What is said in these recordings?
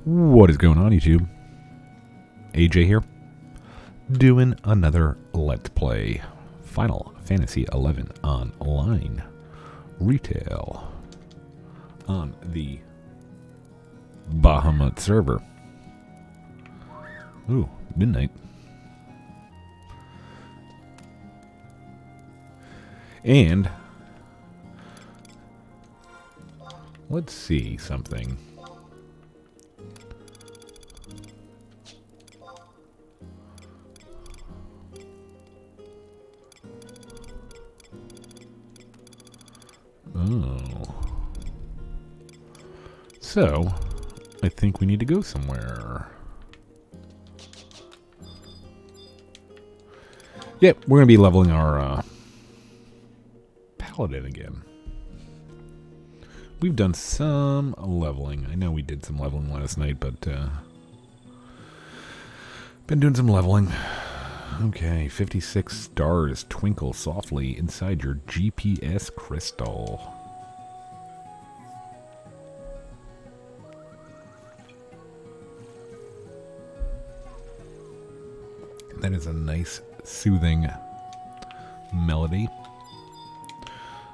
What is going on, YouTube? AJ here, doing another Let's Play Final Fantasy XI Online Retail on the Bahamut server. Ooh, midnight. And let's see something. Oh. So, I think we need to go somewhere. Yep, we're going to be leveling our Paladin again. We've done some leveling. I know we did some leveling last night, but been doing some leveling. Okay, 56 stars twinkle softly inside your GPS crystal. That is a nice, soothing melody.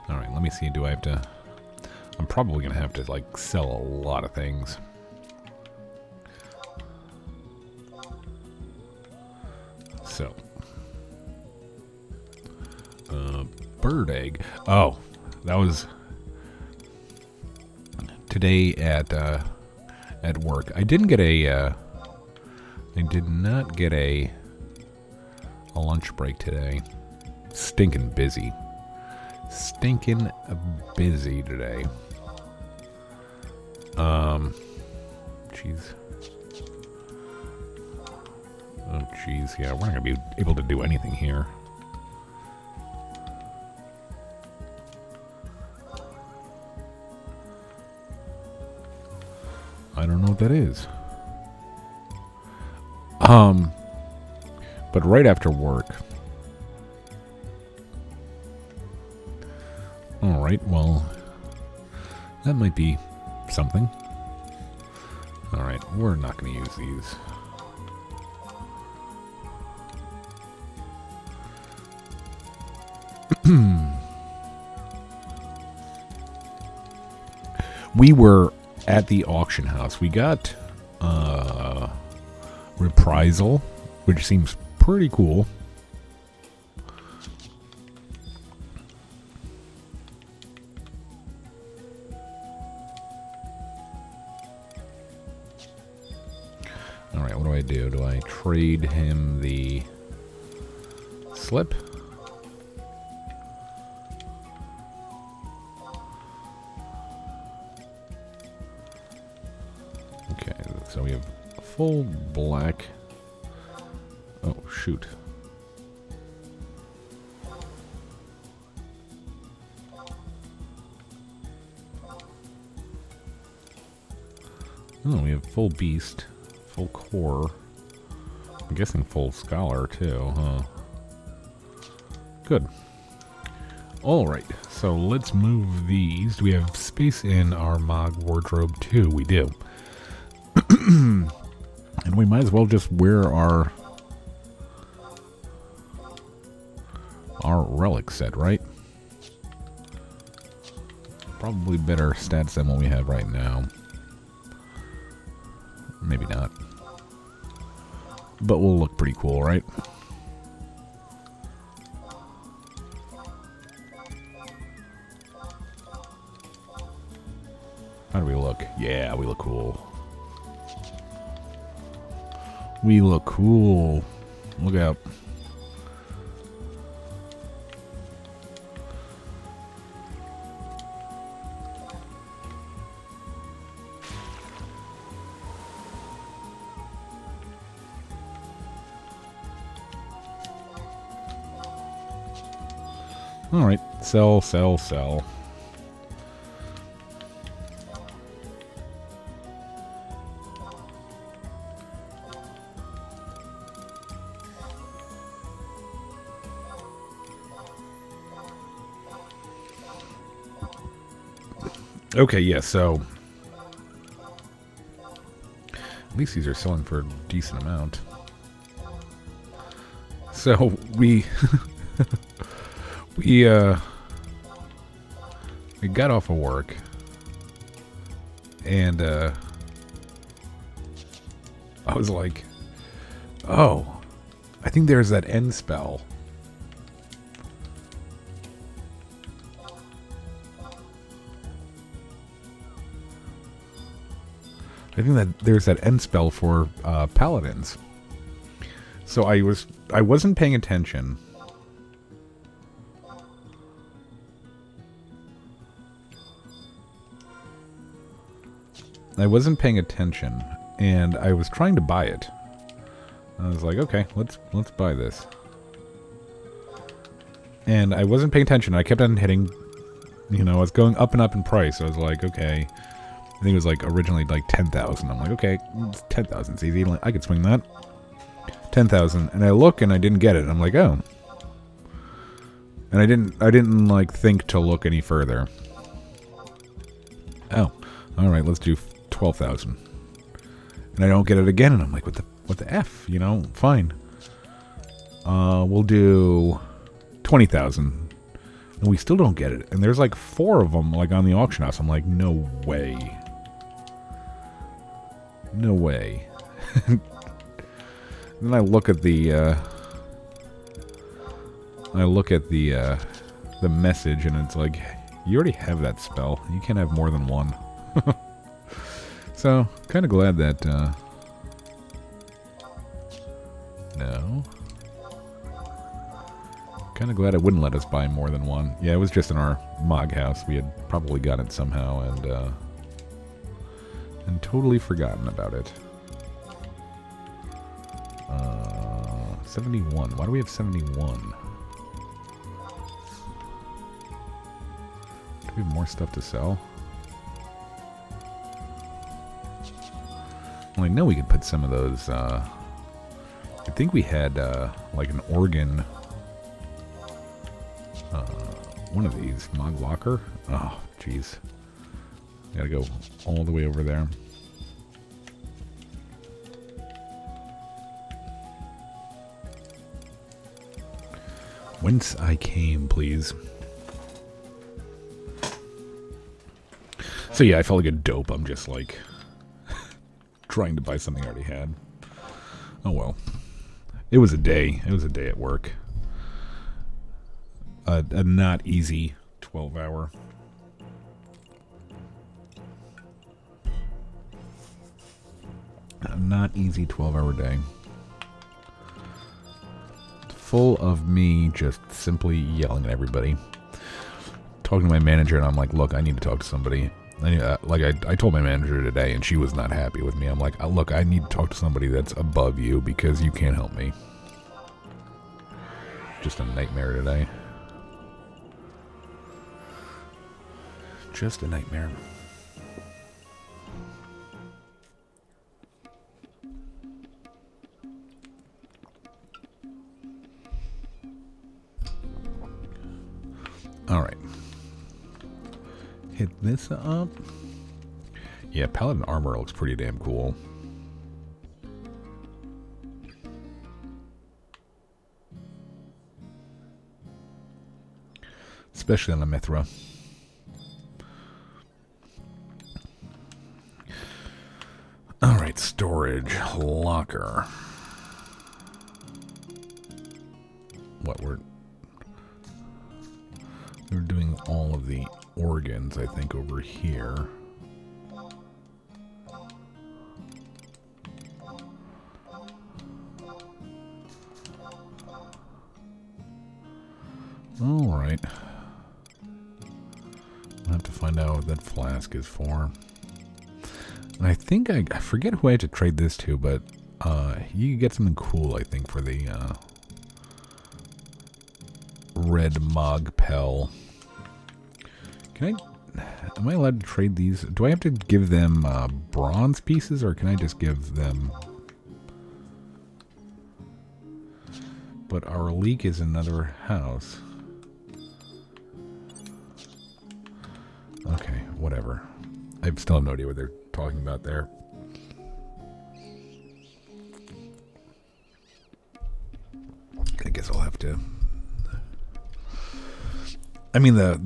Alright, let me see. Do I have to... I'm probably going to have to, like, sell a lot of things. So, bird egg. Oh, that was today at work. I didn't get a. I did not get a lunch break today. Stinking busy. Stinking busy today. Jeez. Oh, jeez, yeah, we're not going to be able to do anything here. I don't know what that is. But right after work. Alright, well, that might be something. Alright, we're not going to use these. We were at the auction house. We got Reprisal, which seems pretty cool. Alright, what do I do? Do I trade him the slip? Okay, so we have full black. Oh, shoot. Oh, we have full beast, full core. I'm guessing full scholar too, huh? Good. Alright, so let's move these. Do we have space in our Mog wardrobe too? We do. And we might as well just wear our relic set, right? Probably better stats than what we have right now. Maybe not. But we'll look pretty cool, right? How do we look? Yeah, we look cool. We look cool. Look out. Alright, sell, sell, sell. Okay, yeah, so At least these are selling for a decent amount. So we we got off of work, and I was like, oh, I think there's that end spell. I think that there's that end spell for paladins. So I wasn't paying attention. And I was trying to buy it. I was like, okay, let's buy this. And I wasn't paying attention. I kept on hitting, you know, I was going up and up in price. I was like, okay. I think it was like originally like 10,000. I'm like, okay, 10,000 is easy. I could swing that. 10,000. And I look and I didn't get it. I'm like, oh. And I didn't like think to look any further. Oh. All right, let's do 12,000. And I don't get it again, and I'm like, what the F? You know, fine. We'll do 20,000. And we still don't get it. And there's like 4 of them like on the auction house. I'm like, no way. No way. And then I look at the message, and it's like, you already have that spell. You can't have more than one. So, kind of glad that, no. Kind of glad it wouldn't let us buy more than one. Yeah, it was just in our Mog house. We had probably got it somehow, and totally forgotten about it. 71. Why do we have 71? Do we have more stuff to sell? Well, I know we could put some of those, I think we had, like an organ, one of these, Mog Locker. Oh, jeez. Gotta go all the way over there. Whence I came, please. So yeah, I felt like a dope. I'm just like trying to buy something I already had. Oh well. It was a day. It was a day at work. A not easy 12-hour. A not easy 12-hour day. Full of me just simply yelling at everybody. Talking to my manager, and I'm like, look, I need to talk to somebody. I told my manager today, and she was not happy with me. I'm like, look, I need to talk to somebody that's above you because you can't help me. Just a nightmare today. Just a nightmare. Alright. Hit this up. Yeah, Paladin armor looks pretty damn cool. Especially on a Mithra. Alright, storage. Locker. What we're doing all of the organs, I think, over here. Alright. I'll have to find out what that flask is for. And I think I forget who I had to trade this to, but you get something cool, I think, for the red Mog Pel. Am I allowed to trade these? Do I have to give them bronze pieces, or can I just give them... But our leak is another house. Okay, whatever. I still have no idea what they're talking about there. guess I'll have to... I mean, the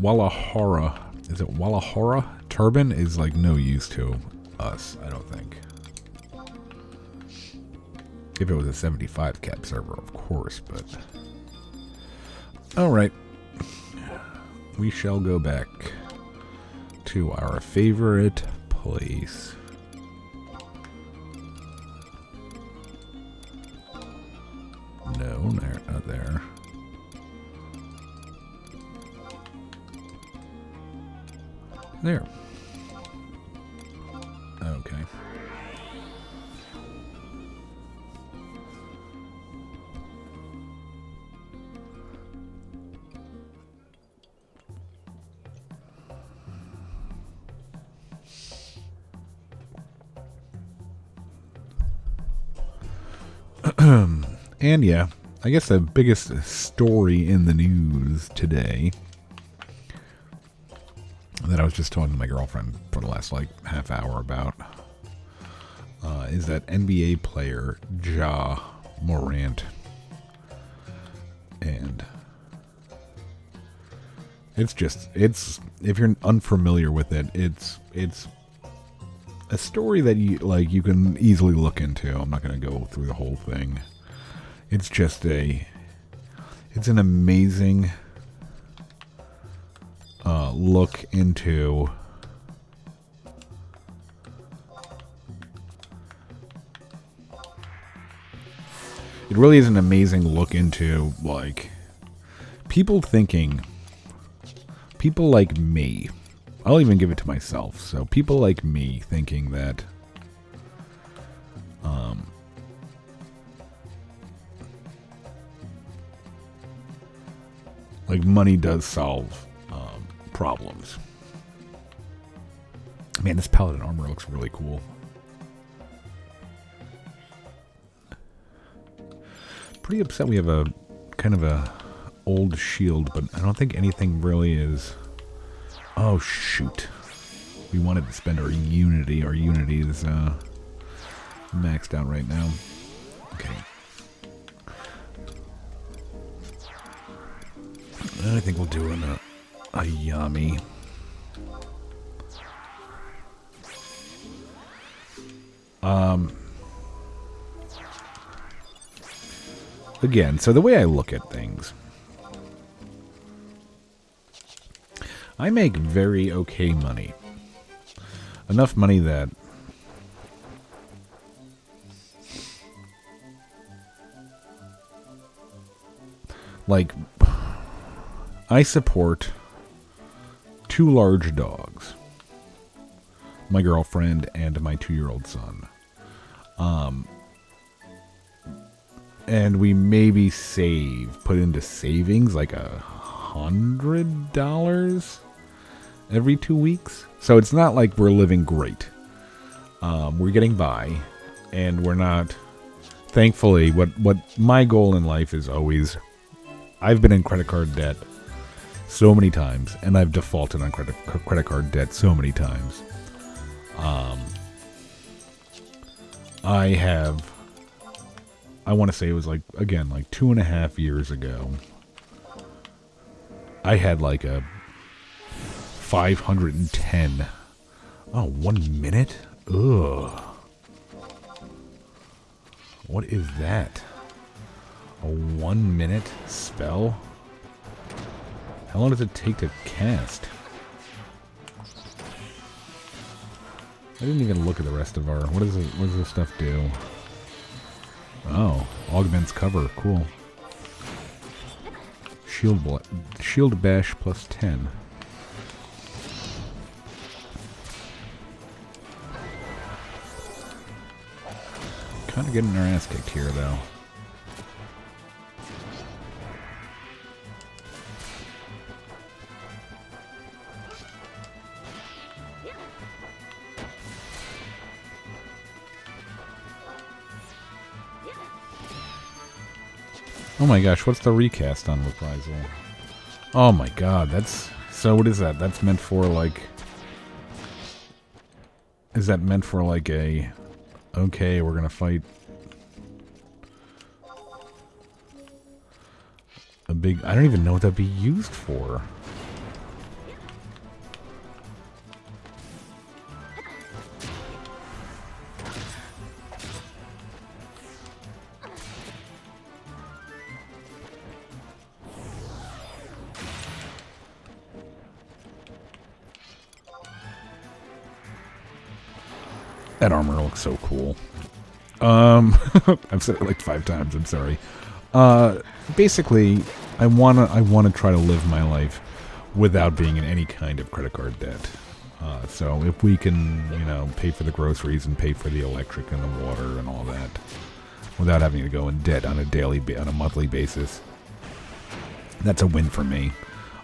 Wallahara... Is it Wallahara turban is like no use to us, I don't think. If it was a 75 cap server, of course, but... Alright. We shall go back to our favorite place. No, not there. There. Okay. And yeah, I guess the biggest story in the news today that I was just talking to my girlfriend for the last like half hour about is that NBA player Ja Morant. And it's if you're unfamiliar with it, it's a story that you can easily look into. I'm not going to go through the whole thing. It's just it's an amazing look into it really is an amazing look into like people like me. I'll even give it to myself. So people like me thinking that like money does solve problems. Man, this Paladin armor looks really cool. Pretty upset we have a kind of a old shield, but I don't think anything really is... Oh, shoot. We wanted to spend our Unity. Our Unity is maxed out right now. Okay. I think we'll do a Yami. Again, so the way I look at things, I make very okay money. Enough money that like I support 2 large dogs, my girlfriend and my 2-year-old son. And we maybe put into savings like $100 every 2 weeks. So it's not like we're living great. We're getting by, and we're not, thankfully, what my goal in life is always, I've been in credit card debt so many times, and I've defaulted on credit card debt so many times. I want to say it was like, again, like 2.5 years ago, I had like a 510. Oh, 1 minute? Ugh. What is that? A 1 minute spell? How long does it take to cast? I didn't even look at the rest of our... What does this stuff do? Oh, augments cover. Cool. Shield bash plus 10. Kind of getting our ass kicked here, though. Oh my gosh, what's the recast on Reprisal? Oh my god, that's... So what is that? That's meant for like... Is that meant for like a... Okay, we're gonna fight... big... I don't even know what that'd be used for. That armor looks so cool. I've said it like 5 times, I'm sorry. Basically, I wanna try to live my life without being in any kind of credit card debt. So if we can, you know, pay for the groceries and pay for the electric and the water and all that, without having to go in debt on a monthly basis, that's a win for me.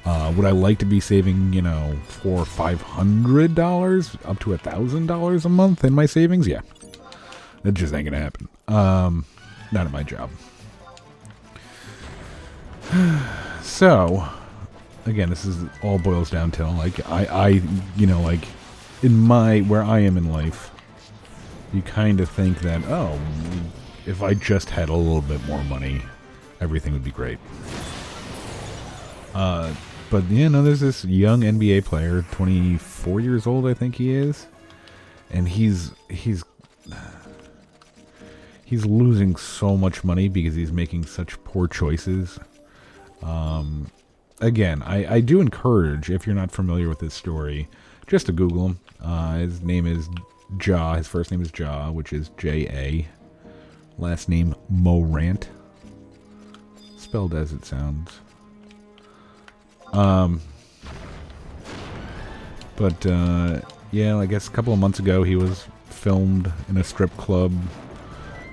Would I like to be saving, you know, $400 or $500 up to $1,000 a month in my savings? Yeah, that just ain't gonna happen. Not at my job. So, again, this is all boils down to like you know, like in where I am in life, you kind of think that, oh, if I just had a little bit more money, everything would be great. But, you know, there's this young NBA player, 24 years old, I think he is. And he's losing so much money because he's making such poor choices. Again, I do encourage, if you're not familiar with this story, just to Google him. His name is Ja. His first name is Ja, which is J-A. Last name Morant. Spelled as it sounds. Yeah, I guess a couple of months ago he was filmed in a strip club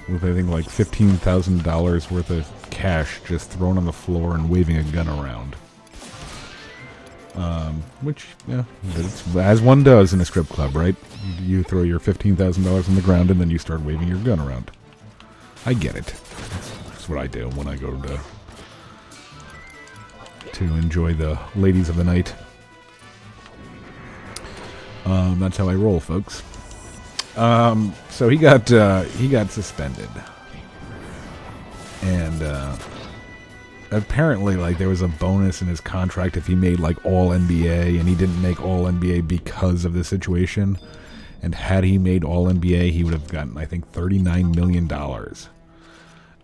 with, I think, like $15,000 worth of cash just thrown on the floor and waving a gun around. Which, yeah, it's, as one does in a strip club, right? You throw your $15,000 on the ground and then you start waving your gun around. I get it. That's what I do when I go to enjoy the ladies of the night. That's how I roll, folks. So he got suspended, and apparently, like, there was a bonus in his contract if he made like All NBA, and he didn't make All NBA because of the situation. And had he made All NBA, he would have gotten, I think, $39 million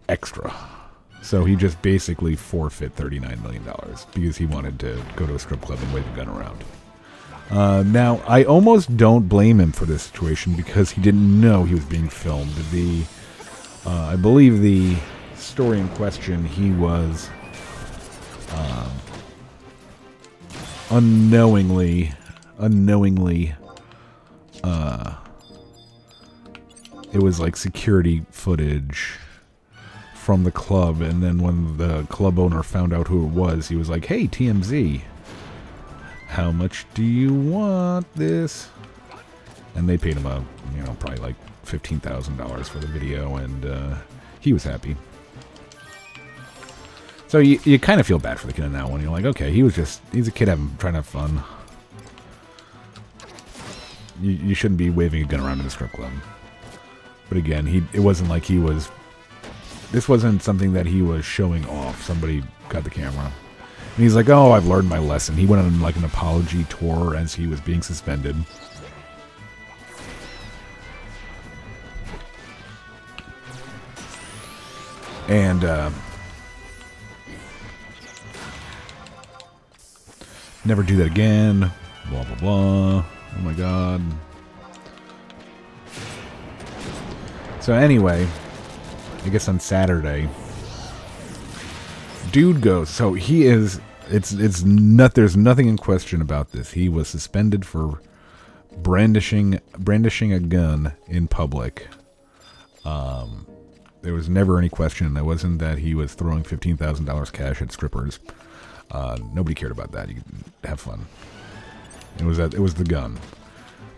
extra. So he just basically forfeit $39 million because he wanted to go to a strip club and wave a gun around. Now, I almost don't blame him for this situation because he didn't know he was being filmed. I believe the story in question, he was unknowingly, it was like security footage from the club, and then when the club owner found out who it was, he was like, "Hey, TMZ, how much do you want this?" And they paid him probably like $15,000 for the video, and he was happy. So you kind of feel bad for the kid in that one. You're like, okay, he's a kid trying to have fun. You shouldn't be waving a gun around in a strip club. But again, it wasn't like this wasn't something that he was showing off. Somebody got the camera. And he's like, oh, I've learned my lesson. He went on like an apology tour as he was being suspended. And never do that again. Blah, blah, blah. Oh my god. So anyway, I guess on Saturday, dude goes. So he is. There's nothing in question about this. He was suspended for brandishing a gun in public. There was never any question. It wasn't that he was throwing $15,000 cash at strippers. Nobody cared about that. You could have fun. It was the gun.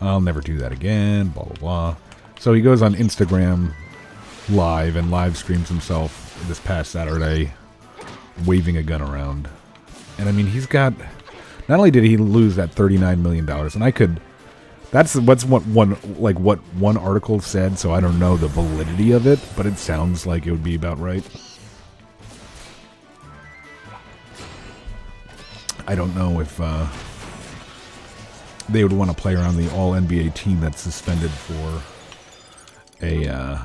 I'll never do that again. Blah blah blah. So he goes on Instagram live and live streams himself this past Saturday, waving a gun around. And I mean, he's got. Not only did he lose that $39 million, and I could. That's what one article said. So I don't know the validity of it, but it sounds like it would be about right. I don't know if they would want to play around the All-NBA team that's suspended for a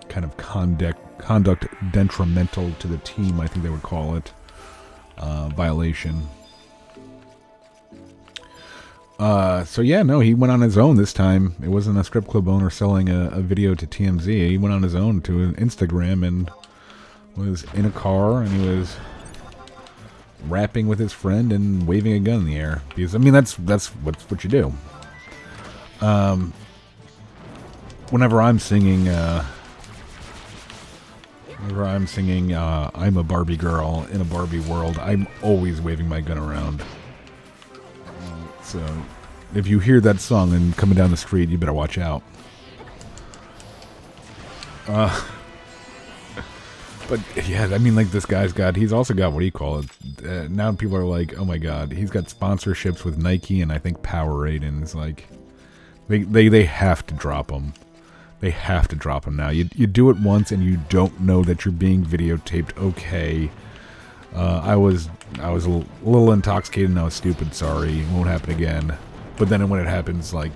kind of conduct detrimental to the team, I think they would call it, violation. So yeah, no, he went on his own this time. It wasn't a strip club owner selling a video to TMZ. He went on his own to an Instagram and was in a car, and he was rapping with his friend and waving a gun in the air. Because, I mean, that's what you do. Whenever I'm singing, I'm a Barbie girl in a Barbie world, I'm always waving my gun around. So, if you hear that song and coming down the street, you better watch out. But yeah, I mean, like, this guy's he's also got, what do you call it? Now people are like, oh my god, he's got sponsorships with Nike and I think Powerade, and it's like, they have to drop him. They have to drop him now. You do it once and you don't know that you're being videotaped. Okay. I was a little intoxicated and I was stupid. Sorry. It won't happen again. But then when it happens like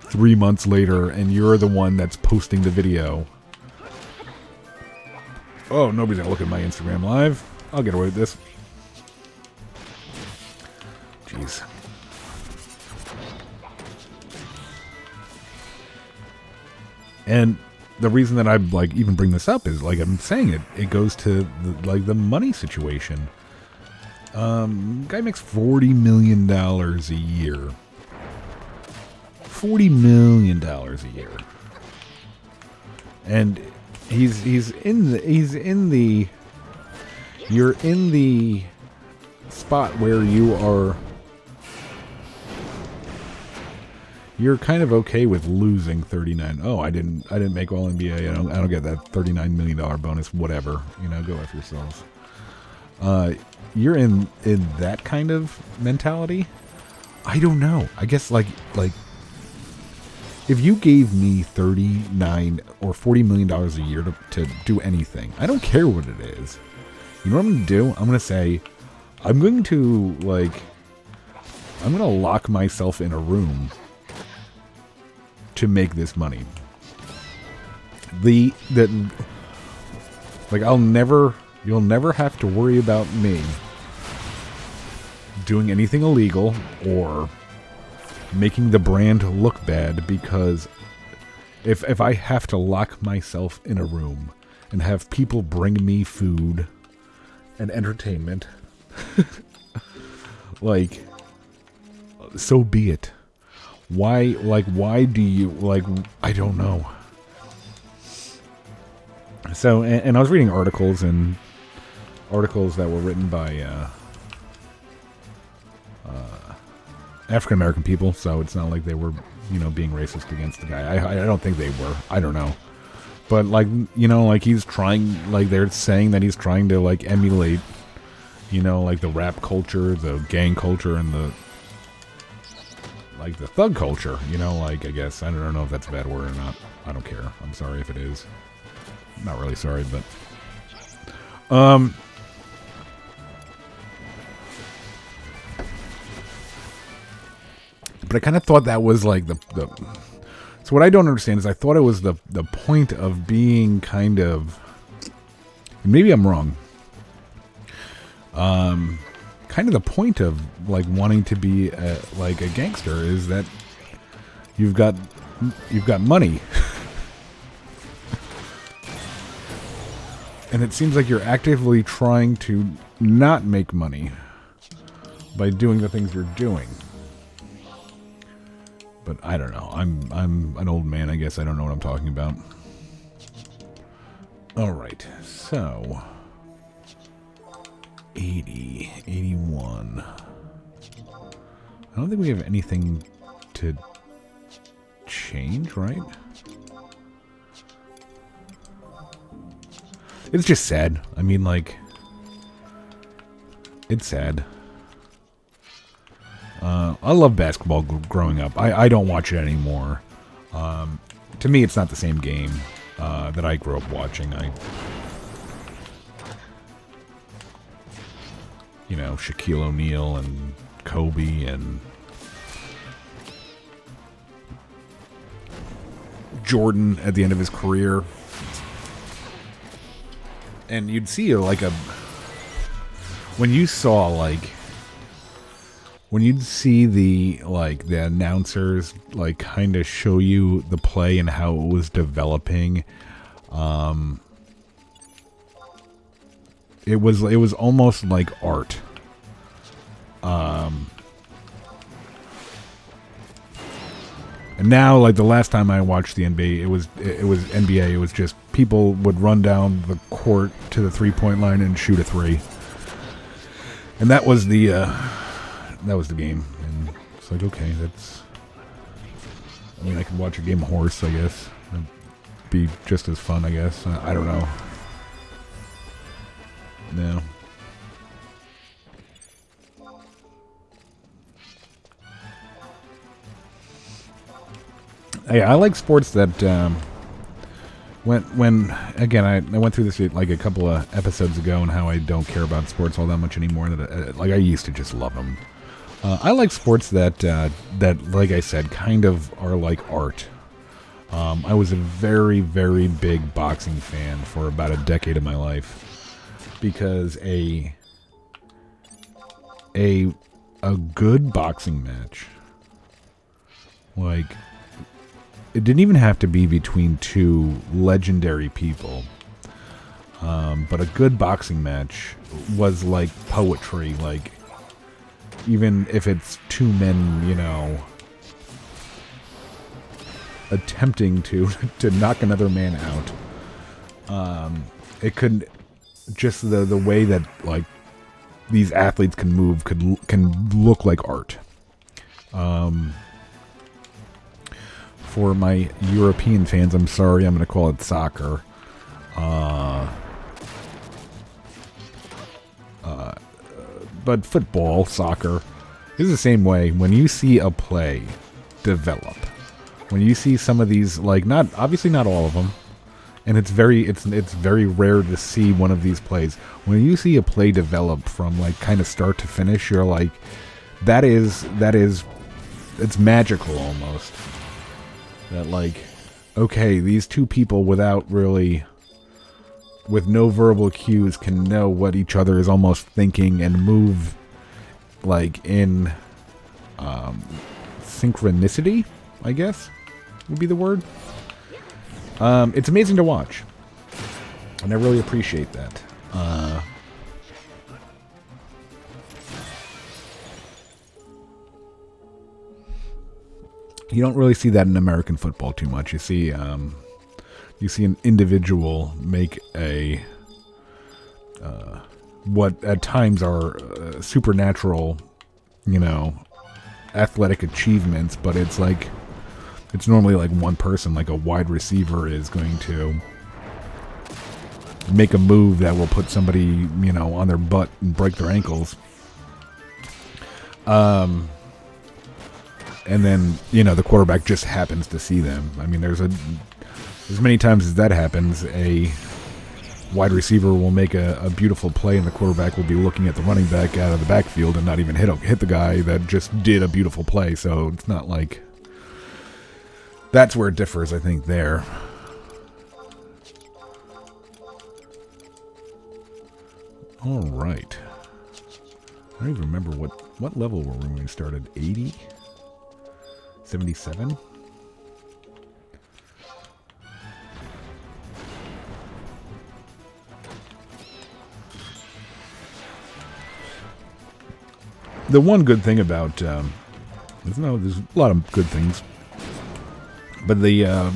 3 months later and you're the one that's posting the video. Oh, nobody's going to look at my Instagram live. I'll get away with this. Jeez. And the reason that I like even bring this up is, like I'm saying, it goes to the money situation. Guy makes $40 million a year. $40 million a year, and you're in the spot where you're kind of okay with losing 39. Oh, I didn't make All NBA. I don't get that $39 million bonus. Whatever, go F yourselves. You're in that kind of mentality. I don't know. I guess like if you gave me $39 or $40 million a year to do anything, I don't care what it is. You know what I'm going to do? I'm going to say, I'm going to lock myself in a room to make this money. You'll never have to worry about me doing anything illegal or making the brand look bad, because if I have to lock myself in a room and have people bring me food and entertainment, so be it. Why do you, I don't know. So, and I was reading articles that were written by African American people, so it's not like they were, being racist against the guy. I don't think they were. I don't know. But he's trying, they're saying that he's trying to emulate, the rap culture, the gang culture, and the thug culture, I guess. I don't know if that's a bad word or not. I don't care. I'm sorry if it is. I'm not really sorry, but but I kind of thought that was so what I don't understand is I thought it was the point of being kind of, maybe I'm wrong, kind of the point of wanting to be a gangster is that you've got money. And it seems like you're actively trying to not make money by doing the things you're doing. But I don't know. I'm an old man, I guess. I don't know what I'm talking about. Alright, so 80, 81. I don't think we have anything to change, right? It's just sad. I mean, it's sad. I love basketball growing up. I don't watch it anymore. To me, it's not the same game that I grew up watching. you know, Shaquille O'Neal and Kobe and Jordan at the end of his career. And you'd see when you'd see the announcers like kind of show you the play and how it was developing, it was almost like art. And now, like the last time I watched the NBA, it was NBA. It was just people would run down the court to the 3-point line and shoot a three, and that was the game. And it's like, okay, I mean, I could watch a game of horse, I guess. It'd be just as fun, I guess. I don't know. No. I like sports that when again I went through this like a couple of episodes ago and how I don't care about sports all that much anymore. That like I used to just love them. I like sports that like I said kind of are like art. I was a very, very big boxing fan for about a decade of my life because a good boxing match, like, it didn't even have to be between two legendary people, but a good boxing match was like poetry. Like, even if it's two men, you know, attempting to knock another man out, it could just the way that like these athletes can move can look like art. For my European fans, I'm sorry, I'm going to call it soccer. But football, soccer, is the same way. When you see a play develop, when you see some of these, like, obviously not all of them, and it's very rare to see one of these plays. When you see a play develop from like kind of start to finish, you're like, that is it's magical almost. That like, okay, these two people with no verbal cues can know what each other is almost thinking and move like in synchronicity, I guess would be the word. It's amazing to watch, and I really appreciate that. You don't really see that in American football too much. You see an individual make what at times are supernatural, you know, athletic achievements, but it's normally like one person, like a wide receiver is going to make a move that will put somebody, you know, on their butt and break their ankles. And then, you know, the quarterback just happens to see them. I mean, as many times as that happens, a wide receiver will make a beautiful play and the quarterback will be looking at the running back out of the backfield and not even hit the guy that just did a beautiful play. So it's not like... That's where it differs, I think, there. All right. I don't even remember what level were we when we started. 80? 77? The one good thing about... there's a lot of good things. But the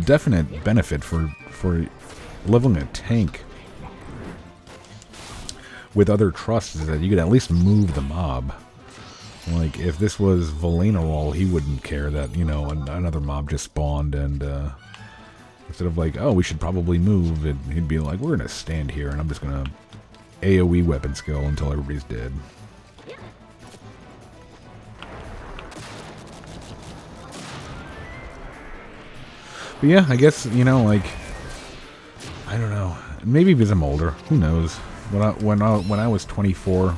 definite benefit for leveling a tank with other trusts is that you could at least move the mob. Like, if this was Valenarol, he wouldn't care that, you know, another mob just spawned, and instead of like, oh, we should probably move, he'd be like, we're going to stand here, and I'm just going to AoE weapon skill until everybody's dead. But yeah, I guess, you know, like, I don't know. Maybe because I'm older. Who knows? When I was 24.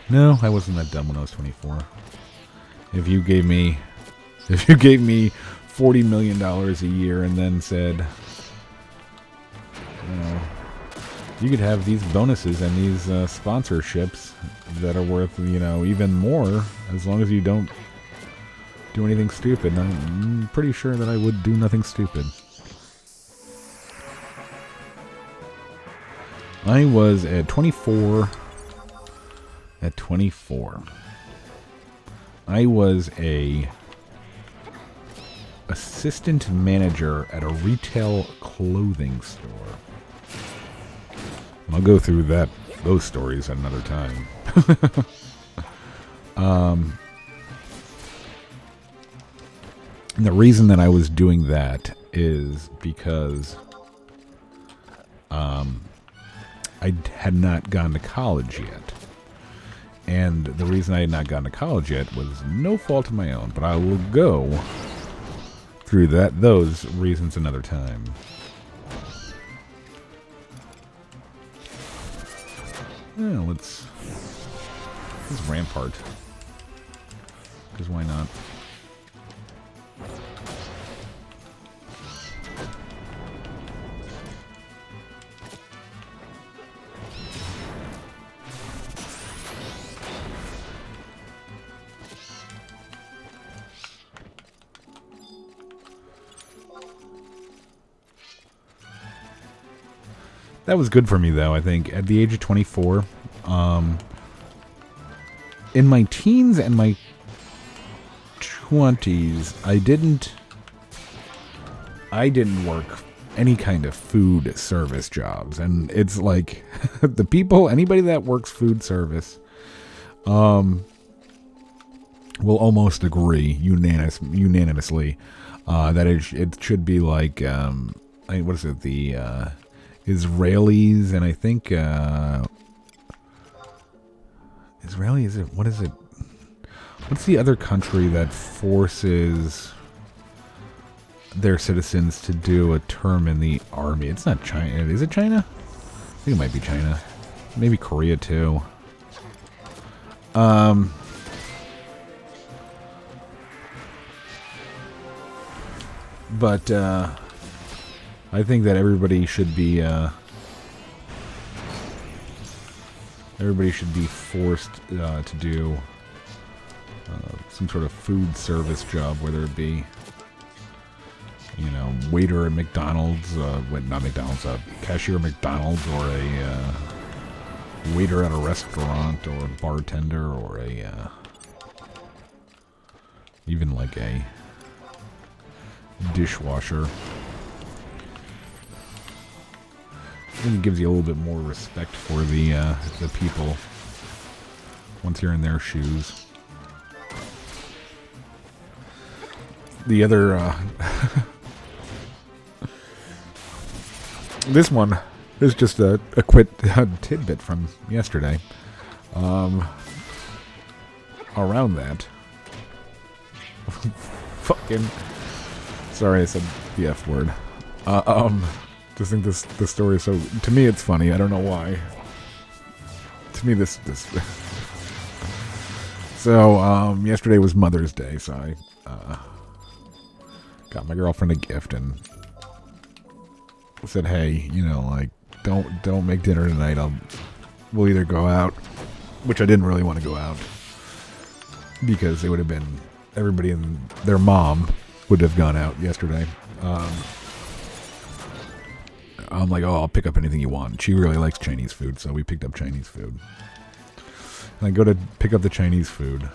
No, I wasn't that dumb when I was 24. If you gave me $40 million a year and then said, you know, you could have these bonuses and these sponsorships that are worth, you know, even more as long as you don't do anything stupid. I'm pretty sure that I would do nothing stupid. I was at 24. At 24, I was a assistant manager at a retail clothing store. I'll go through those stories at another time. And the reason that I was doing that is because I had not gone to college yet. And the reason I had not gone to college yet was no fault of my own, but I will go through those reasons another time. Yeah, let's Rampart. Because why not? That was good for me, though, I think. At the age of 24, in my teens and my 20s, I didn't work any kind of food service jobs. And it's like, anybody that works food service, will almost agree unanimously, that it should be like, what is it, the, Israelis, and I think Israeli, what is it? What's the other country that forces their citizens to do a term in the army? It's not China. Is it China? I think it might be China. Maybe Korea too. But I think that everybody should be forced to do some sort of food service job, whether it be, you know, waiter at McDonald's, not McDonald's, cashier at McDonald's, or a waiter at a restaurant, or a bartender, or even like a dishwasher. I think it gives you a little bit more respect for the people once you're in their shoes. The other this one is just a quick tidbit from yesterday. Around that, fucking sorry, I said the F word. Just think this story is so, to me it's funny. I don't know why. To me this so yesterday was Mother's Day, so I got my girlfriend a gift and said, hey, you know, like, don't make dinner tonight. We'll either go out, which I didn't really want to go out because it would have been everybody and their mom would have gone out yesterday. I'm like, oh, I'll pick up anything you want. She really likes Chinese food, so we picked up Chinese food. And I go to pick up the Chinese food,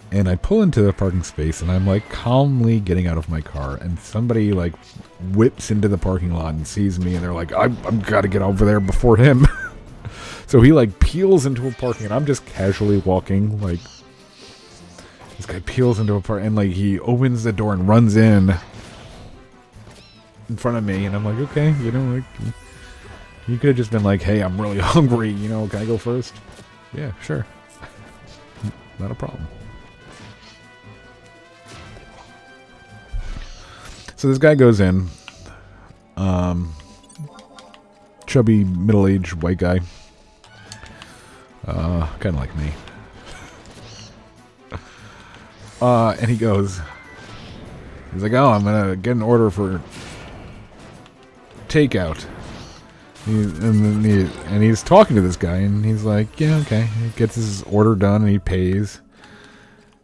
and I pull into the parking space, and I'm like calmly getting out of my car, and somebody like whips into the parking lot and sees me, and they're like, I've got to get over there before him. So he like peels into a parking, and I'm just casually walking, like, this guy peels into a park, and like he opens the door and runs in front of me, and I'm like, okay, you know, like, you could have just been like, hey, I'm really hungry, you know, can I go first? Yeah, sure. Not a problem. So this guy goes in, chubby, middle-aged white guy. Kind of like me. And he goes, he's like, oh, I'm going to get an order for takeout. And he's talking to this guy, and he's like, yeah, okay. He gets his order done, and he pays.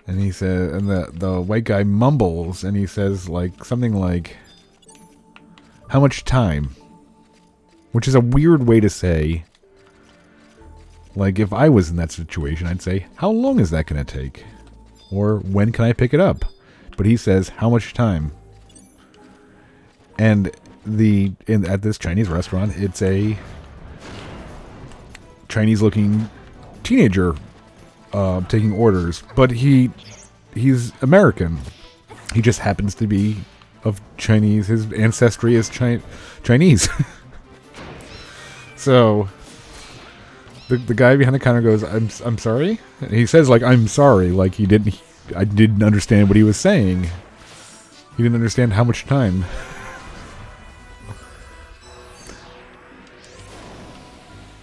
And he said, and the white guy mumbles, and he says like something like, "How much time?" Which is a weird way to say. Like if I was in that situation, I'd say, "How long is that going to take?" Or "When can I pick it up?" But he says, "How much time?" And at this Chinese restaurant, it's a Chinese-looking teenager taking orders, but he's American. He just happens to be of Chinese. His ancestry is Chinese. So the guy behind the counter goes, "I'm sorry." And he says like, "I'm sorry," like I didn't understand what he was saying. He didn't understand how much time.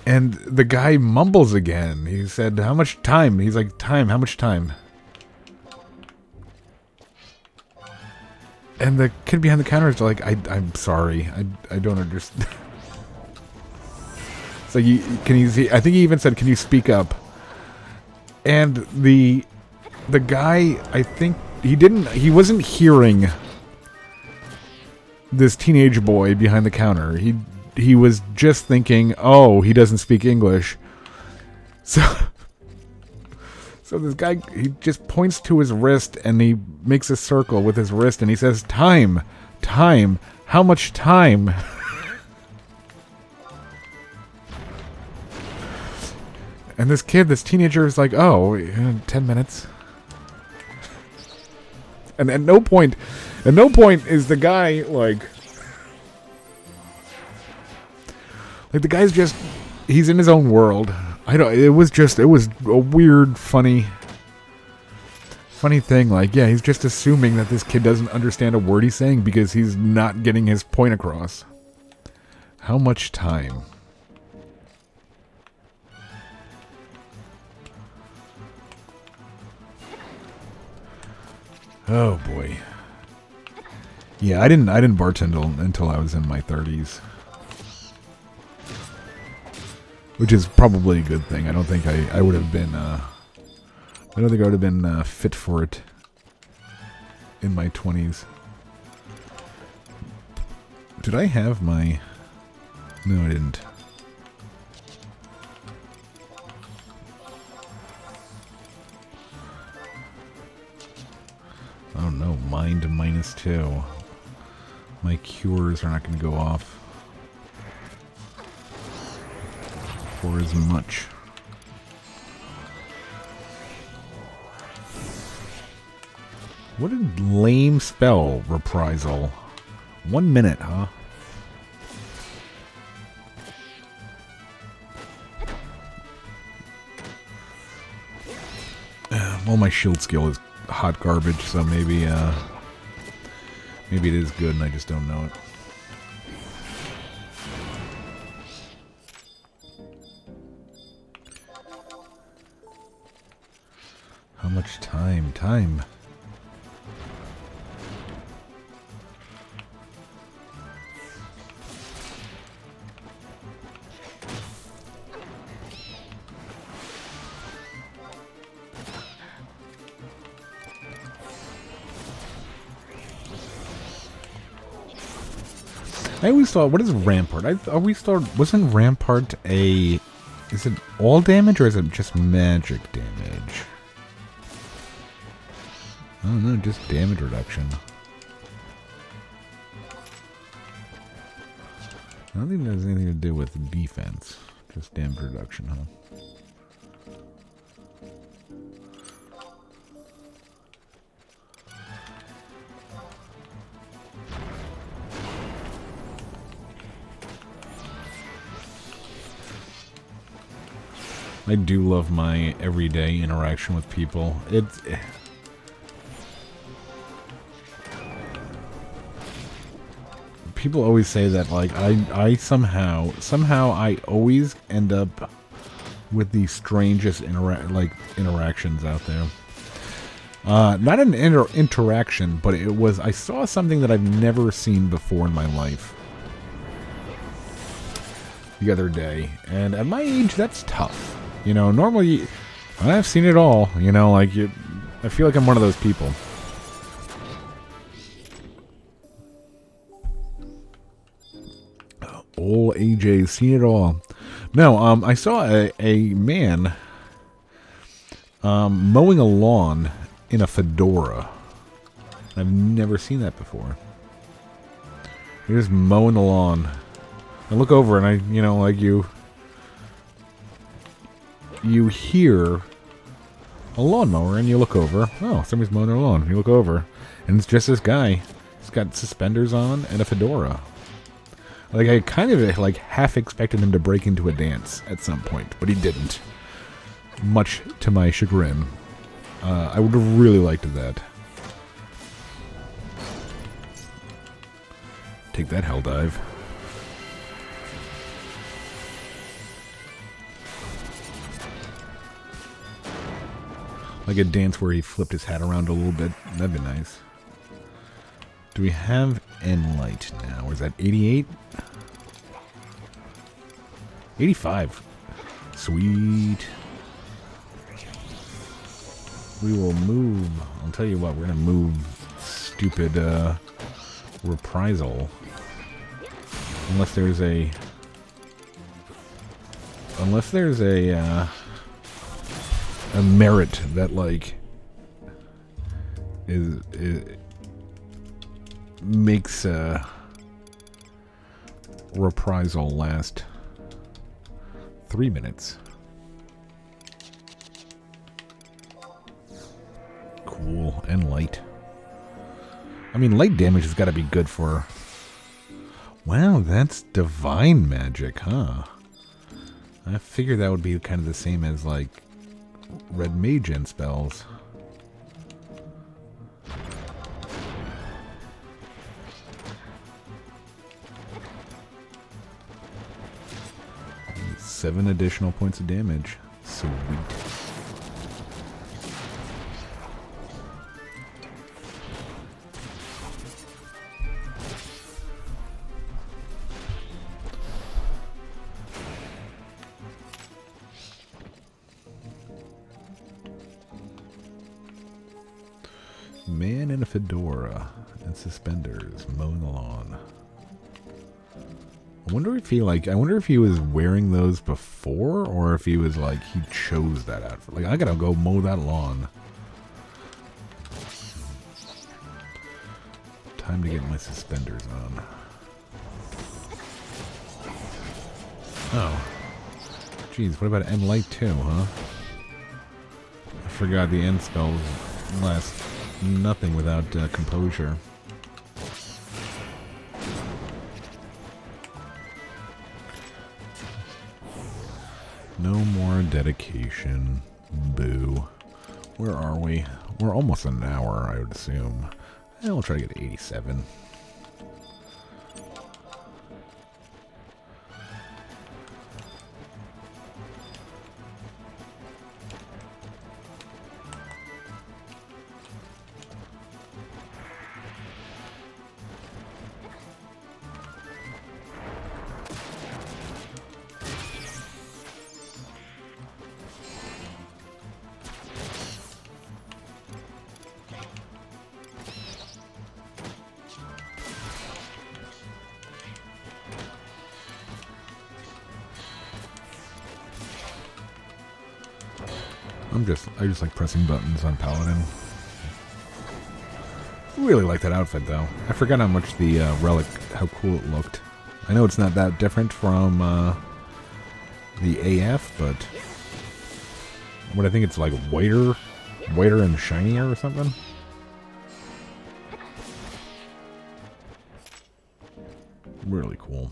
And the guy mumbles again. He said, "How much time?" He's like, "Time, how much time?" And the kid behind the counter is like, I'm sorry. I don't understand. So can you see? I think he even said, "Can you speak up?" And the guy, I think he wasn't hearing this teenage boy behind the counter. He was just thinking, oh, he doesn't speak English. So this guy, he just points to his wrist and he makes a circle with his wrist and he says, "Time, time, how much time?" And this teenager is like, "Oh, 10 minutes." And at no point is the guy like the guy's just, he's in his own world. It was a weird, funny thing. Like, yeah, he's just assuming that this kid doesn't understand a word he's saying because he's not getting his point across. How much time? Oh boy. Yeah, I didn't bartend until I was in my 30s. Which is probably a good thing. I don't think I would have been fit for it in my 20s. Did I have my... No, I didn't. Oh no, mind -2. My cures are not going to go off for as much. What a lame spell, reprisal. 1 minute, huh? Well, my shield skill is hot garbage, so maybe it is good and I just don't know it. How much time? Time. I always thought, what is Rampart? Wasn't Rampart is it all damage or is it just magic damage? I don't know, just damage reduction. I don't think it has anything to do with defense. Just damage reduction, huh? I do love my everyday interaction with people. people always say that, like, I somehow I always end up with the strangest interactions out there. Not an interaction, but it was, I saw something that I've never seen before in my life the other day, and at my age, that's tough. You know, normally, I've seen it all, you know, like, I feel like I'm one of those people. Old AJ's seen it all. No, I saw a man mowing a lawn in a fedora. I've never seen that before. You're just mowing the lawn. I look over and I, you know, like you hear a lawnmower and you look over. Oh, somebody's mowing their lawn. You look over and it's just this guy. He's got suspenders on and a fedora. Like, I kind of, like, half expected him to break into a dance at some point, but he didn't. Much to my chagrin. I would have really liked that. Take that, hell dive. Like a dance where he flipped his hat around a little bit. That'd be nice. Do we have N light now? Or is that 88? 85. Sweet. We will move. I'll tell you what, we're going to move stupid reprisal. Unless there's a merit that, like, is makes reprisal last 3 minutes. Cool. And light. I mean, light damage has got to be good for... Wow, that's divine magic, huh? I figured that would be kind of the same as, like, red mage end spells. And 7 additional points of damage. Sweet. Man in a fedora and suspenders mowing the lawn. I wonder if he was wearing those before, or if he was like, he chose that outfit. Like, I gotta go mow that lawn. Time to get my suspenders on. Oh. Jeez, what about end light too, huh? I forgot the end spells last nothing without composure. No more dedication. Boo. Where are we? We're almost an hour, I would assume. We'll try to get 87. I just like pressing buttons on Paladin. Really like that outfit though. I forgot how much the relic, how cool it looked. I know it's not that different from the AF, but what I think it's like whiter and shinier or something. Really cool.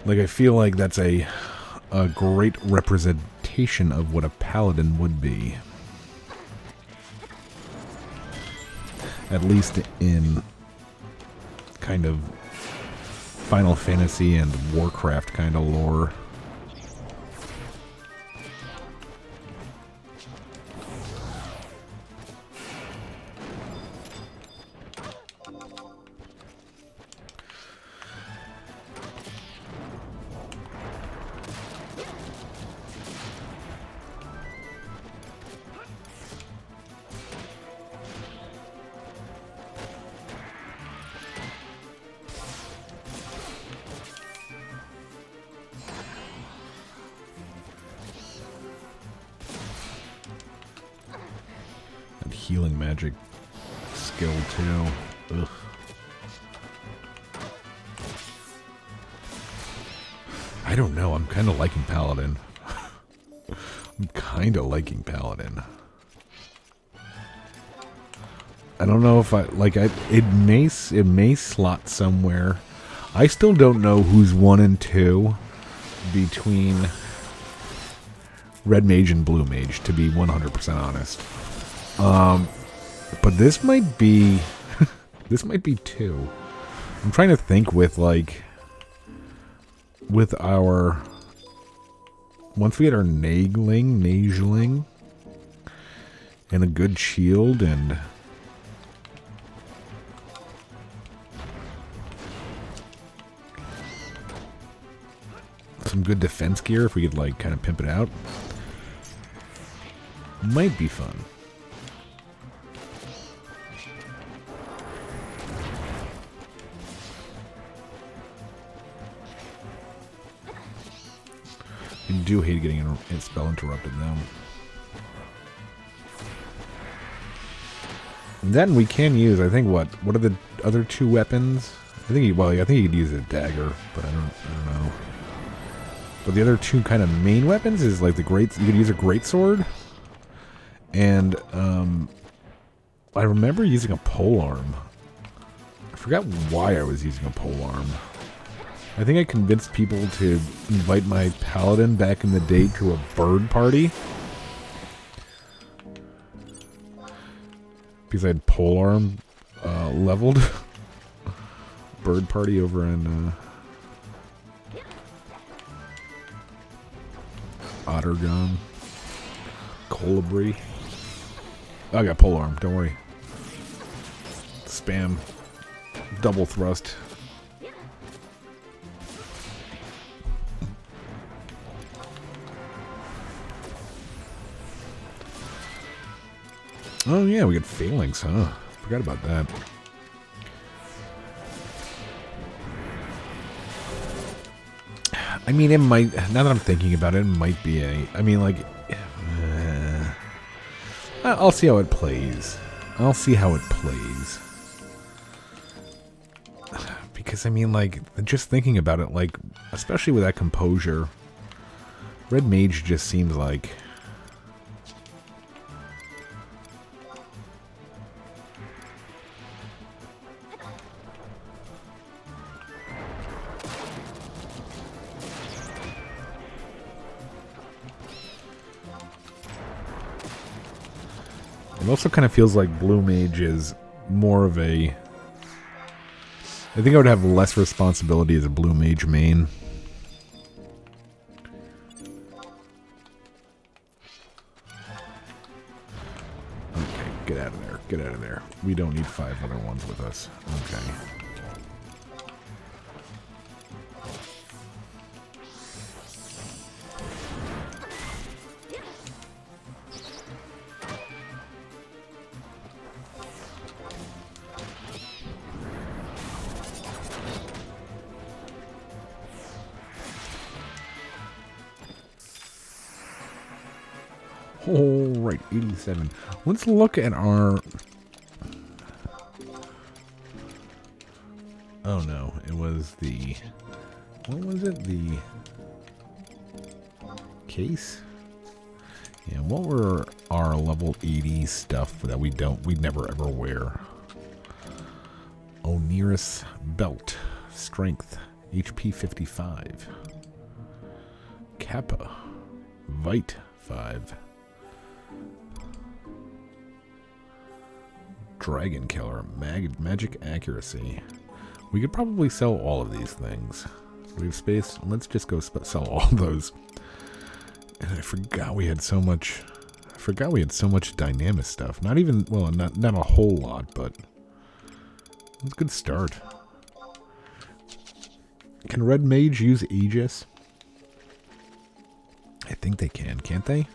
Like, I feel like that's a great representation of what a paladin would be. At least in kind of Final Fantasy and Warcraft kind of lore. Healing magic skill too. Ugh. I don't know. I'm kind of liking Paladin. I'm kind of liking Paladin. I don't know if I like. It may slot somewhere. I still don't know who's 1 and 2 between Red Mage and Blue Mage. To be 100% honest. But this might be, this might be 2. I'm trying to think with our, once we get our Nageling, and a good shield, and some good defense gear, if we could like kind of pimp it out, might be fun. I do hate getting a spell interrupted though. And then we can use, I think, what are the other 2 weapons? I think I think you could use a dagger, but I don't know. But the other 2 kind of main weapons is like you could use a greatsword, and I remember using a polearm. I forgot why I was using a polearm. I think I convinced people to invite my Paladin back in the day to a bird party. Because I had polearm leveled. Bird party over in Ottergon. Colibri. Oh, I got polearm, don't worry. Spam. Double thrust. Oh yeah, we got phalanx, huh? Forgot about that. I mean, it might, now that I'm thinking about it, it might be I mean, like, I'll see how it plays. I'll see how it plays. Because, I mean, like, just thinking about it, like, especially with that composure, Red Mage just seems like... It also kind of feels like Blue Mage is more of a... I think I would have less responsibility as a Blue Mage main. Okay, get out of there. Get out of there. We don't need 5 other ones with us. Okay. All right, 87. Let's look at our... Oh no, it was the... What was it? The... Case? Yeah, what were our level 80 stuff that we'd never ever wear? Oneirus Belt. Strength. HP 55. Kappa. Vite 5. Dragon Killer. Magic Accuracy. We could probably sell all of these things. Do we have space? Let's just go sell all those. And I forgot we had so much... I forgot we had so much dynamic stuff. Not even... Well, not a whole lot, but... It's a good start. Can Red Mage use Aegis? I think they can, can't they?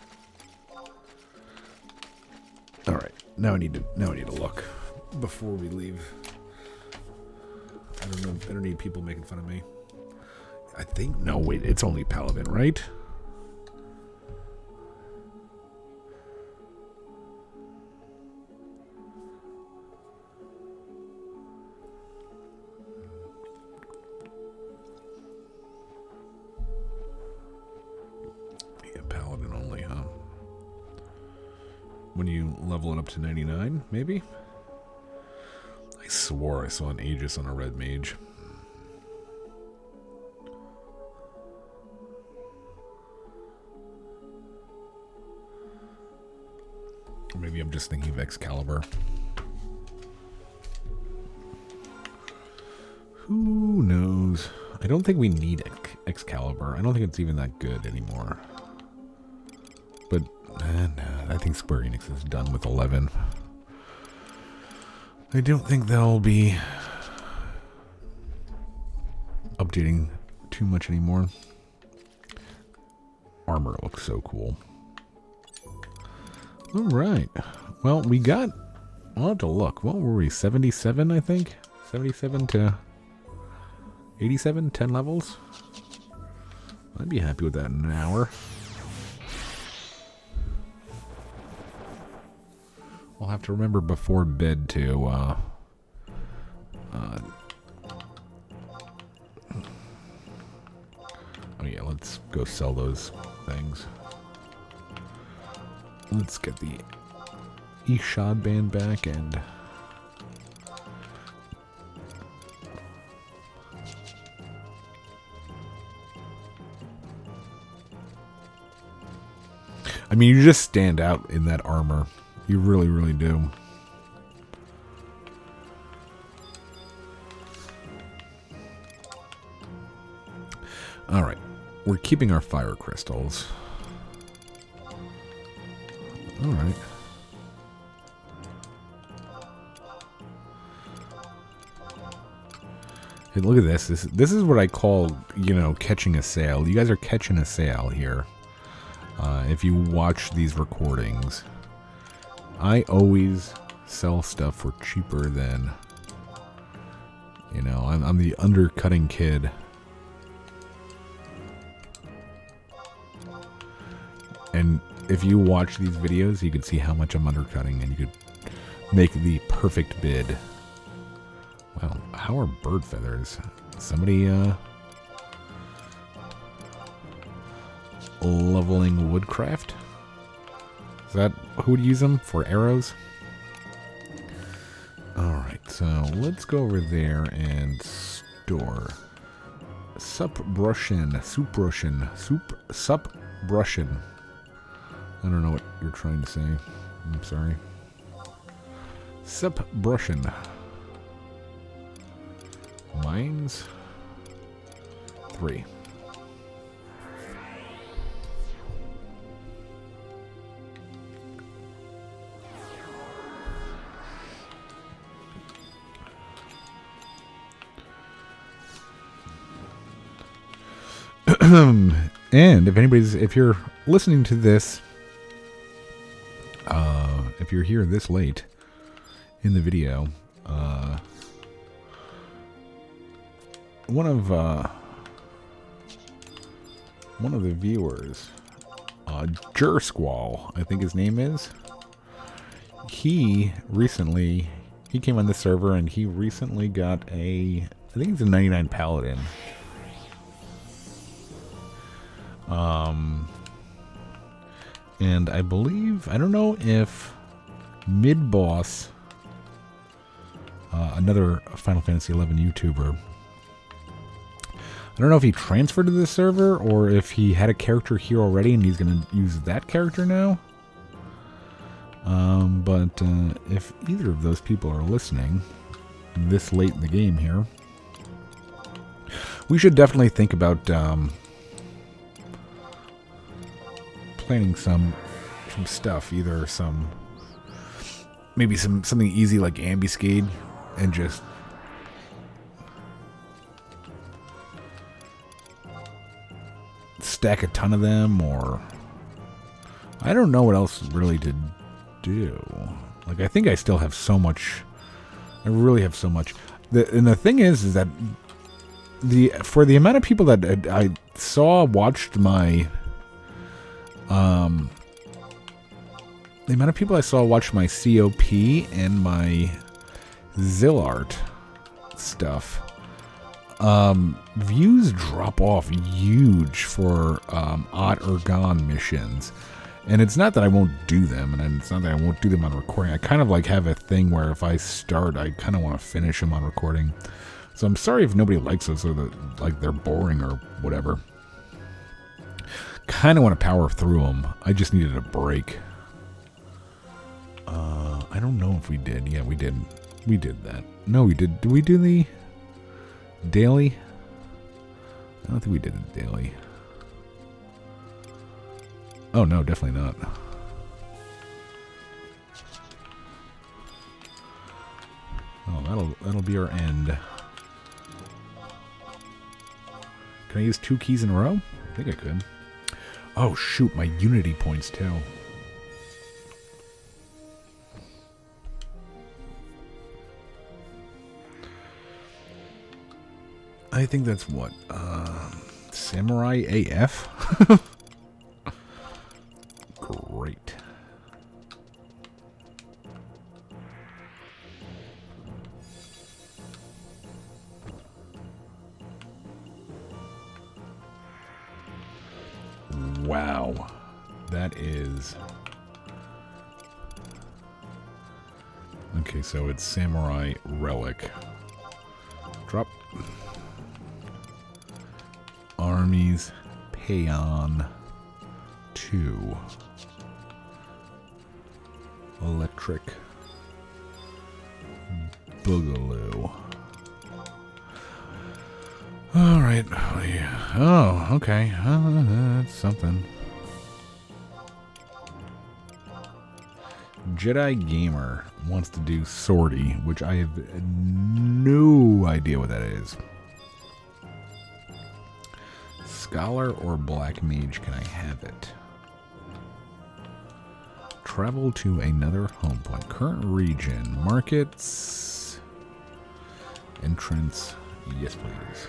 Alright, now I need to look before we leave. I don't know, I don't need people making fun of me. I think, no, wait, it's only Paladin, right? Yeah, Paladin only, huh? When you level it up to 99, maybe? I swore I saw an Aegis on a Red Mage. Or maybe I'm just thinking of Excalibur. Who knows? I don't think we need Excalibur. I don't think it's even that good anymore. But, no, I think Square Enix is done with 11. I don't think they'll be updating too much anymore. Armor looks so cool. Alright. Well, we got... I'll have to look. What were we? 77, I think? 77 to 87? 10 levels? I'd be happy with that in an hour. I'll have to remember before bed to, oh yeah, let's go sell those things. Let's get the Ishad band back and... I mean, you just stand out in that armor. You really, really do. Alright. We're keeping our fire crystals. Alright. Hey, look at this. This is what I call, you know, catching a sale. You guys are catching a sale here. If you watch these recordings, I always sell stuff for cheaper than, you know, I'm the undercutting kid. And if you watch these videos, you can see how much I'm undercutting and you could make the perfect bid. Wow, how are bird feathers? Somebody, leveling woodcraft? Is that who would use them for arrows? Alright, so let's go over there and store Supbrushin. I don't know what you're trying to say. I'm sorry. Supbrushin. Mines 3. And if you're listening to this, if you're here this late in the video, one of the viewers, Jersquall, I think his name is, he came on the server and he recently got I think it's a 99 Paladin. And I believe, I don't know if Mid-Boss, another Final Fantasy XI YouTuber, I don't know if he transferred to this server or if he had a character here already and he's going to use that character now. But if either of those people are listening this late in the game here, we should definitely think about planning some stuff. Either maybe something easy like ambuscade, and just stack a ton of them, or I don't know what else really to do. Like, I think I still have so much. I really have so much. And the thing is that for the amount of people that I watched my the amount of people I saw watch my COP and my Zillart stuff, views drop off huge for odd or gone missions. And it's not that I won't do them, and it's not that I won't do them on recording. I kind of like have a thing where if I start, I kind of want to finish them on recording. So I'm sorry if nobody likes those, or they're boring or whatever. Kind of want to power through them. I just needed a break. I don't know if we did. Yeah, we did. We did that. No, we did. Did we do the daily? I don't think we did the daily. Oh no, definitely not. Oh, that'll be our end. Can I use 2 keys in a row? I think I could. Oh shoot, my unity points too. I think that's what? Samurai AF? Great. Wow. That is... Okay, so it's Samurai Relic. Drop. Armies Payon 2. Electric Boogaloo. Alright. Oh, okay. That's something. Jedi Gamer wants to do Sortie, which I have no idea what that is. Scholar or Black Mage, can I have it? Travel to another home point. Current region. Markets. Entrance. Yes, please.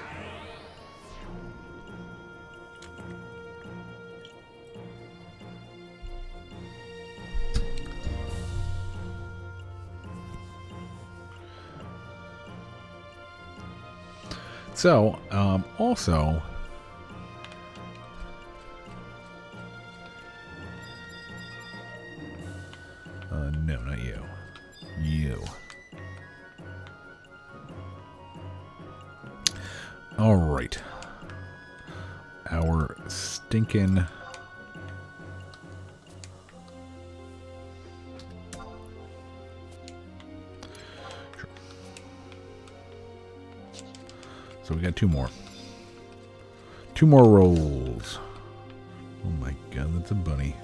So, also... no, not you. You. All right. Our stinking... Sure. So we got 2 more. 2 more rolls. Oh my god, that's a bunny.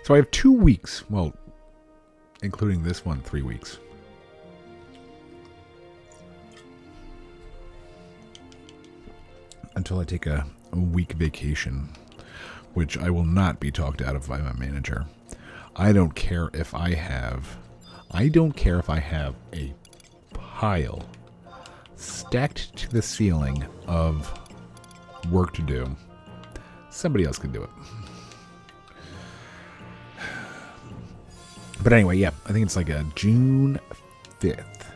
So I have 2 weeks, well, including this one, 3 weeks. Until I take a week vacation, which I will not be talked out of by my manager. I don't care if I have a pile stacked to the ceiling of work to do. Somebody else can do it. But anyway, yeah, I think it's like a June 5th.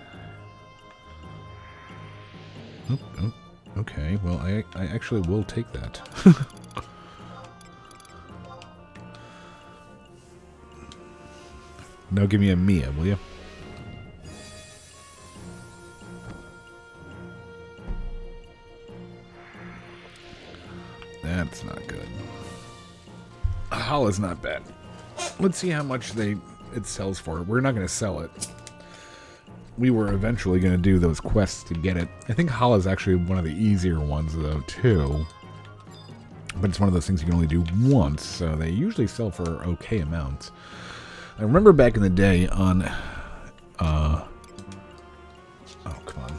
Oh, okay, well, I actually will take that. No, give me a Mia, will you? That's not good. Hala's not bad. Let's see how much it sells for. We're not going to sell it. We were eventually going to do those quests to get it. I think Hala's actually one of the easier ones, though, too. But it's one of those things you can only do once, so they usually sell for okay amounts. I remember back in the day on... oh, come on.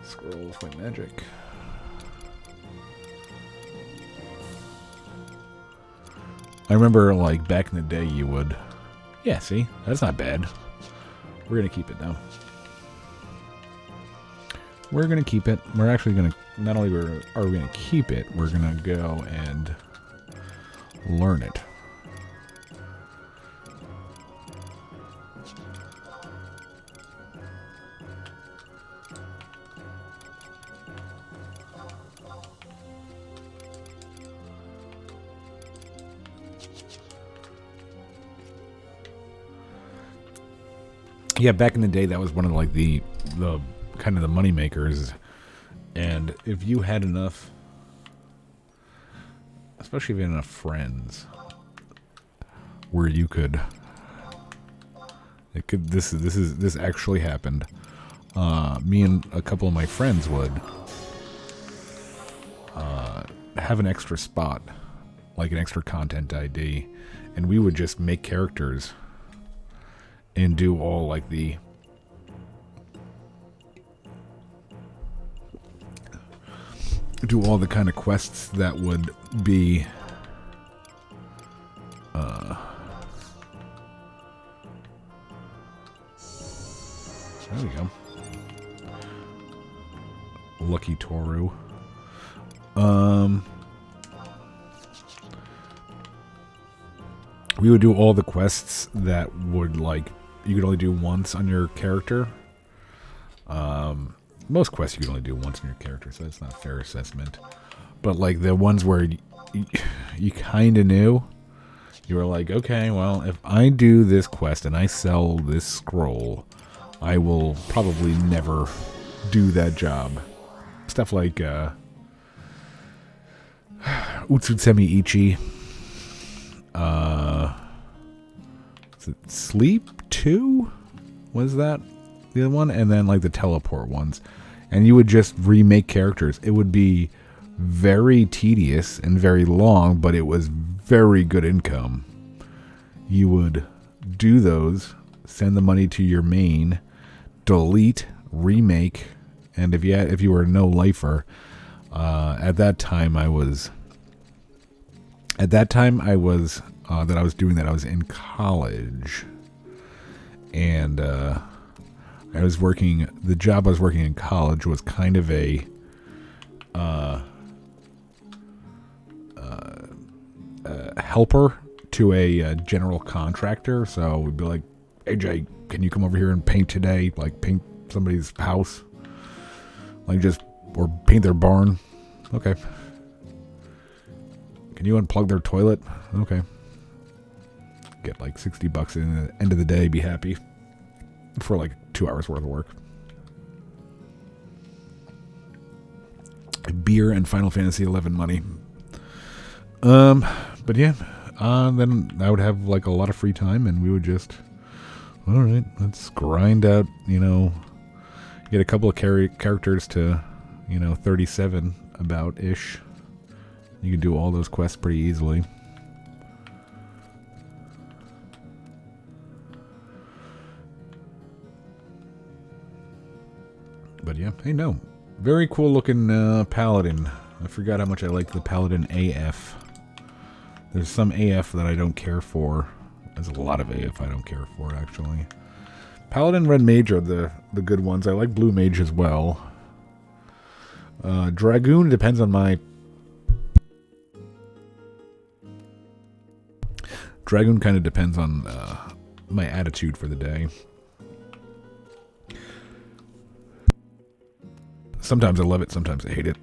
Scrolls by magic. I remember, like, back in the day you would... Yeah, see? That's not bad. We're going to keep it now. We're going to keep it. We're actually going to... Not only are we going to keep it, we're going to go and learn it. Yeah, back in the day, that was one of like the kind of the money makers, and if you had enough, especially if you had enough friends, where you could, it could this actually happened. Me and a couple of my friends would have an extra spot, like an extra content ID, and we would just make characters. And do all like the kind of quests that would be there we go. Lucky Toru. We would do all the quests that would like you could only do once on your character. Most quests you can only do once on your character, so that's not a fair assessment. But like the ones where you kind of knew, you were like, okay, well, if I do this quest and I sell this scroll, I will probably never do that job. Stuff like Utsutsemi Ichi. Is it Sleep 2? Was that the other one? And then like the teleport ones. And you would just remake characters. It would be very tedious and very long, but it was very good income. You would do those, send the money to your main, delete, remake, and if you were a no-lifer, at that time I was in college, and the job I was working in college was kind of a helper to a general contractor. So we'd be like, AJ, can you come over here and paint today? Like paint somebody's house, like or paint their barn. Okay. Can you unplug their toilet? Okay. Get like $60 in the end of the day, be happy for like 2 hours worth of work. Beer and Final Fantasy XI money. But yeah, then I would have like a lot of free time, and we would just, all right, let's grind out, get a couple of characters to, 37 about ish. You can do all those quests pretty easily. But yeah, hey, no. Very cool looking Paladin. I forgot how much I like the Paladin AF. There's some AF that I don't care for. There's a lot of AF I don't care for, actually. Paladin, Red Mage are the good ones. I like Blue Mage as well. Dragoon depends on my... Dragoon kind of depends on my attitude for the day. Sometimes I love it, sometimes I hate it.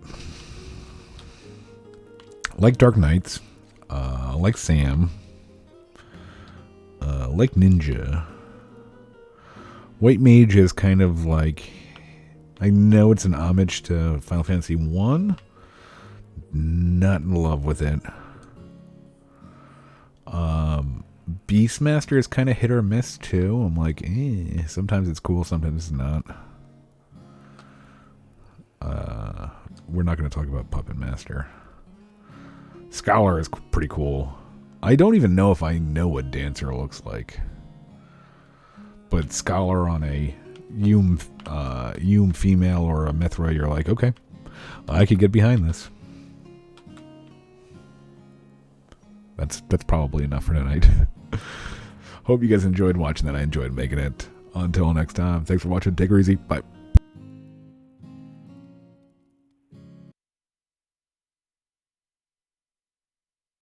Like Dark Knights. like Sam. Like Ninja. White Mage is kind of like... I know it's an homage to Final Fantasy 1. Not in love with it. Beastmaster is kind of hit or miss too. I'm like, sometimes it's cool, sometimes it's not. We're not going to talk about Puppet Master. Scholar is pretty cool. I don't even know if I know what Dancer looks like. But Scholar on a Yume female or a Mithra, you're like, okay, I could get behind this. That's probably enough for tonight. Hope you guys enjoyed watching that. I enjoyed making it. Until next time, thanks for watching. Take her easy. Bye.